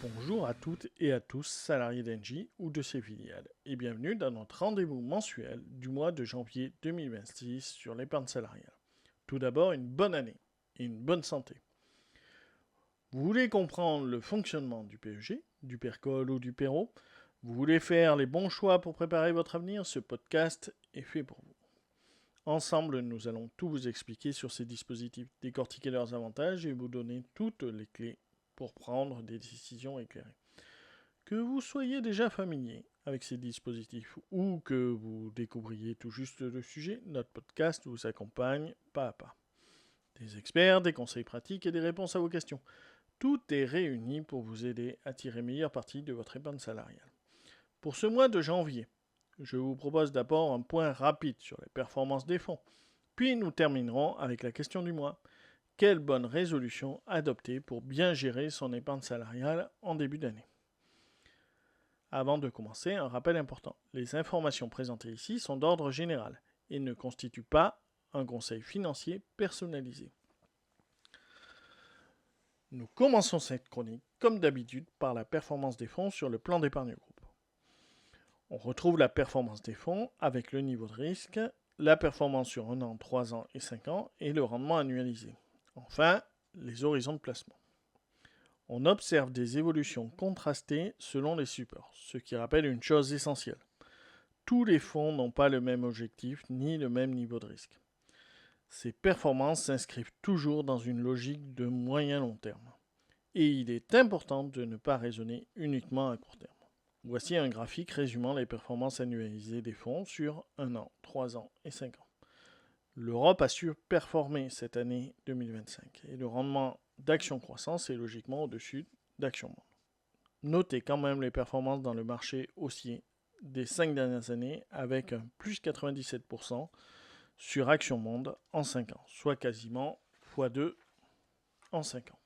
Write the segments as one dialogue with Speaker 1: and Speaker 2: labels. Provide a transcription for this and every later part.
Speaker 1: Bonjour à toutes et à tous, salariés d'Engie ou de ses filiales, et bienvenue dans notre rendez-vous mensuel du mois de janvier 2026 sur l'épargne salariale. Tout d'abord, une bonne année et une bonne santé. Vous voulez comprendre le fonctionnement du PEG, du PERCOL ou du PERO? Vous voulez faire les bons choix pour préparer votre avenir? Ce podcast est fait pour vous. Ensemble, nous allons tout vous expliquer sur ces dispositifs, décortiquer leurs avantages et vous donner toutes les clés pour prendre des décisions éclairées. Que vous soyez déjà familier avec ces dispositifs ou que vous découvriez tout juste le sujet, notre podcast vous accompagne pas à pas. Des experts, des conseils pratiques et des réponses à vos questions. Tout est réuni pour vous aider à tirer meilleure partie de votre épargne salariale. Pour ce mois de janvier, je vous propose d'abord un point rapide sur les performances des fonds. Puis nous terminerons avec la question du mois. Quelle bonne résolution adopter pour bien gérer son épargne salariale en début d'année? Avant de commencer, un rappel important. Les informations présentées ici sont d'ordre général et ne constituent pas un conseil financier personnalisé. Nous commençons cette chronique, comme d'habitude, par la performance des fonds sur le plan d'épargne groupe. On retrouve la performance des fonds avec le niveau de risque, la performance sur 1 an, 3 ans et 5 ans et le rendement annualisé. Enfin, les horizons de placement. On observe des évolutions contrastées selon les supports, ce qui rappelle une chose essentielle. Tous les fonds n'ont pas le même objectif ni le même niveau de risque. Ces performances s'inscrivent toujours dans une logique de moyen-long terme. Et il est important de ne pas raisonner uniquement à court terme. Voici un graphique résumant les performances annualisées des fonds sur 1 an, 3 ans et 5 ans. L'Europe a surperformé cette année 2025 et le rendement d'Action Croissance est logiquement au-dessus d'Action Monde. Notez quand même les performances dans le marché haussier des 5 dernières années avec un plus 97% sur Action Monde en 5 ans, soit quasiment x2 en 5 ans.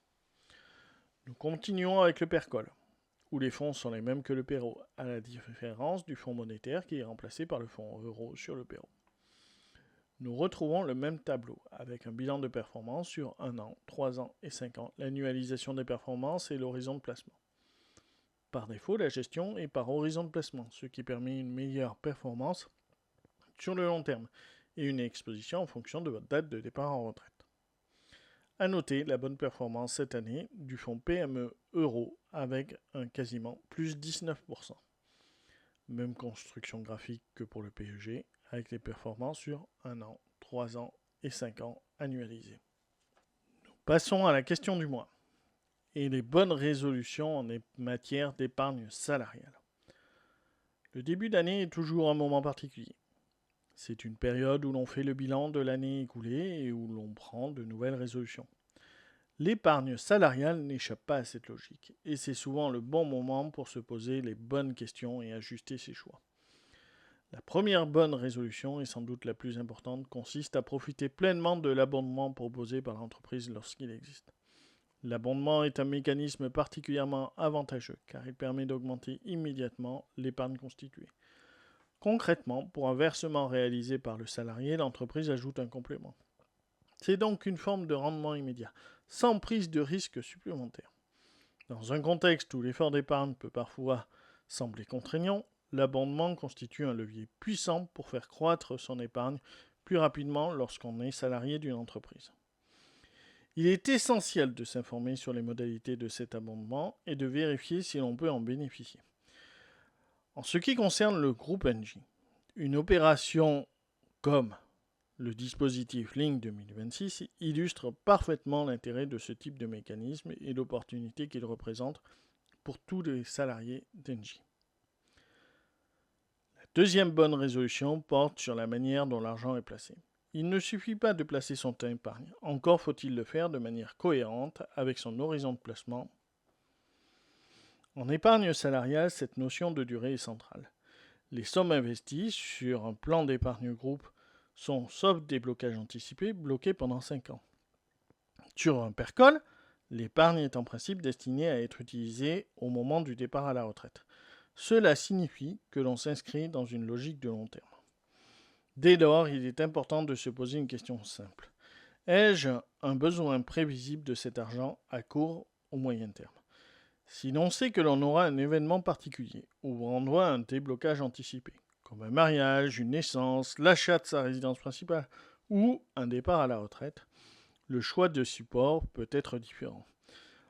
Speaker 1: Nous continuons avec le PERCOL, où les fonds sont les mêmes que le PERO, à la différence du fonds monétaire qui est remplacé par le fonds euro sur le PERO. Nous retrouvons le même tableau avec un bilan de performance sur 1 an, 3 ans et 5 ans, l'annualisation des performances et l'horizon de placement. Par défaut, la gestion est par horizon de placement, ce qui permet une meilleure performance sur le long terme et une exposition en fonction de votre date de départ en retraite. A noter la bonne performance cette année du fonds PME Euro avec un quasiment plus 19%. Même construction graphique que pour le PEG avec les performances sur 1 an, 3 ans et 5 ans annualisées. Nous passons à la question du mois et les bonnes résolutions en matière d'épargne salariale. Le début d'année est toujours un moment particulier. C'est une période où l'on fait le bilan de l'année écoulée et où l'on prend de nouvelles résolutions. L'épargne salariale n'échappe pas à cette logique et c'est souvent le bon moment pour se poser les bonnes questions et ajuster ses choix. La première bonne résolution, et sans doute la plus importante, consiste à profiter pleinement de l'abondement proposé par l'entreprise lorsqu'il existe. L'abondement est un mécanisme particulièrement avantageux car il permet d'augmenter immédiatement l'épargne constituée. Concrètement, pour un versement réalisé par le salarié, l'entreprise ajoute un complément. C'est donc une forme de rendement immédiat, sans prise de risque supplémentaire. Dans un contexte où l'effort d'épargne peut parfois sembler contraignant, l'abondement constitue un levier puissant pour faire croître son épargne plus rapidement lorsqu'on est salarié d'une entreprise. Il est essentiel de s'informer sur les modalités de cet abondement et de vérifier si l'on peut en bénéficier. En ce qui concerne le groupe Engie, une opération comme le dispositif Link 2026 illustre parfaitement l'intérêt de ce type de mécanisme et l'opportunité qu'il représente pour tous les salariés d'Engie. La deuxième bonne résolution porte sur la manière dont l'argent est placé. Il ne suffit pas de placer son temps épargne, encore faut-il le faire de manière cohérente avec son horizon de placement. En épargne salariale, cette notion de durée est centrale. Les sommes investies sur un plan d'épargne groupe sont, sauf déblocage anticipé, bloquées pendant 5 ans. Sur un PERCOL, l'épargne est en principe destinée à être utilisée au moment du départ à la retraite. Cela signifie que l'on s'inscrit dans une logique de long terme. Dès lors, il est important de se poser une question simple. Ai-je un besoin prévisible de cet argent à court ou moyen terme? Si l'on sait que l'on aura un événement particulier, ouvrant droit à un déblocage anticipé, comme un mariage, une naissance, l'achat de sa résidence principale ou un départ à la retraite, le choix de support peut être différent.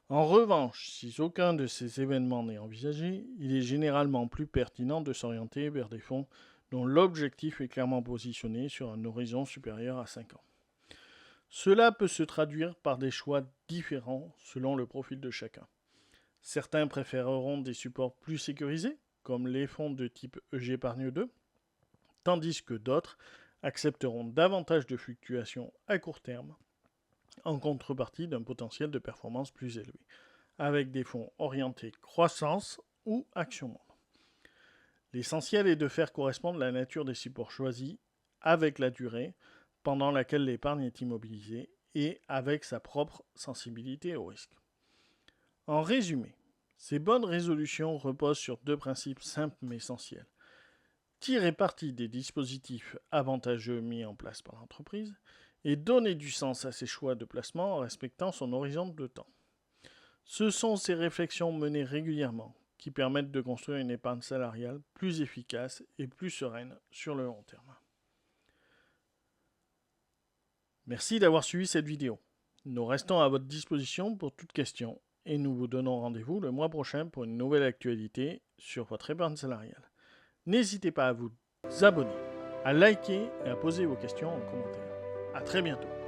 Speaker 1: En revanche, si aucun de ces événements n'est envisagé, il est généralement plus pertinent de s'orienter vers des fonds dont l'objectif est clairement positionné sur un horizon supérieur à 5 ans. Cela peut se traduire par des choix différents selon le profil de chacun. Certains préféreront des supports plus sécurisés, comme les fonds de type EG-épargne 2, tandis que d'autres accepteront davantage de fluctuations à court terme, en contrepartie d'un potentiel de performance plus élevé, avec des fonds orientés croissance ou action monde. L'essentiel est de faire correspondre la nature des supports choisis avec la durée pendant laquelle l'épargne est immobilisée et avec sa propre sensibilité au risque. En résumé, ces bonnes résolutions reposent sur deux principes simples mais essentiels. Tirer parti des dispositifs avantageux mis en place par l'entreprise et donner du sens à ses choix de placement en respectant son horizon de temps. Ce sont ces réflexions menées régulièrement qui permettent de construire une épargne salariale plus efficace et plus sereine sur le long terme. Merci d'avoir suivi cette vidéo. Nous restons à votre disposition pour toute question et nous vous donnons rendez-vous le mois prochain pour une nouvelle actualité sur votre épargne salariale. N'hésitez pas à vous abonner, à liker et à poser vos questions en commentaire. À très bientôt.